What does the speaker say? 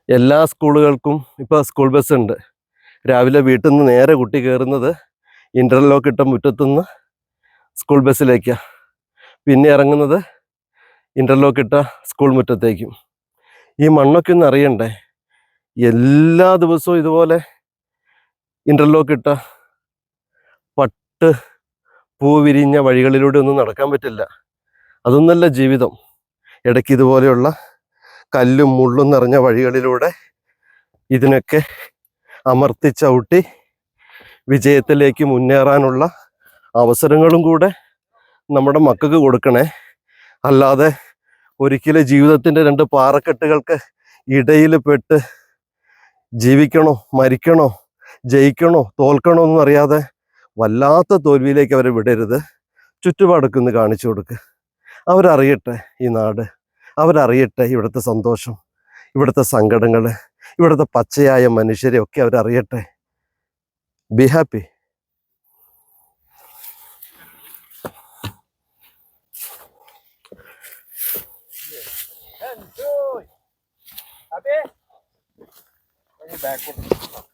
എല്ലാ സ്കൂളുകൾക്കും ഇപ്പോൾ സ്കൂൾ ബസ് ഉണ്ട്. രാവിലെ വീട്ടിൽ നിന്ന് നേരെ കുട്ടി കയറുന്നത് ഇൻ്റർലോക്ക് ഇട്ട മുറ്റത്തുനിന്ന് സ്കൂൾ ബസ്സിലേക്കാണ്. പിന്നെ ഇറങ്ങുന്നത് ഇൻ്റർലോക്ക് ഇട്ട സ്കൂൾ മുറ്റത്തേക്കും. ഈ മണ്ണൊക്കെ ഒന്ന് അറിയണ്ടേ? എല്ലാ ദിവസവും ഇതുപോലെ ഇൻ്റർലോക്ക് ഇട്ട പട്ട് പൂ വിരിഞ്ഞ വഴികളിലൂടെ ഒന്നും നടക്കാൻ പറ്റില്ല. അതൊന്നല്ല ജീവിതം. ഇടയ്ക്ക് ഇതുപോലെയുള്ള കല്ലും മുള്ളും നിറഞ്ഞ വഴികളിലൂടെ ഇതിനൊക്കെ അമർത്തി ചവിട്ടി വിജയത്തിലേക്ക് മുന്നേറാനുള്ള അവസരങ്ങളും കൂടെ നമ്മുടെ മക്കൾക്ക് കൊടുക്കണേ. അല്ലാതെ ഒരിക്കലും ജീവിതത്തിൻ്റെ രണ്ട് പാറക്കെട്ടുകൾക്ക് ഇടയിൽ പെട്ട് ജീവിക്കണോ മരിക്കണോ ജയിക്കണോ തോൽക്കണോ എന്നും അറിയാതെ വല്ലാത്ത തോൽവിയിലേക്ക് അവരെ വിടരുത്. ചുറ്റുപാടൊക്കെ ഒന്ന് കാണിച്ചു കൊടുക്കുക. അവരറിയട്ടെ ഈ നാട്, അവരറിയട്ടെ ഇവിടുത്തെ സന്തോഷം, ഇവിടുത്തെ സങ്കടങ്ങൾ, ഇവിടുത്തെ പച്ചയായ മനുഷ്യരെ ഒക്കെ അവരറിയട്ടെ. Be happy. Enjoy. Happy? Bring it back.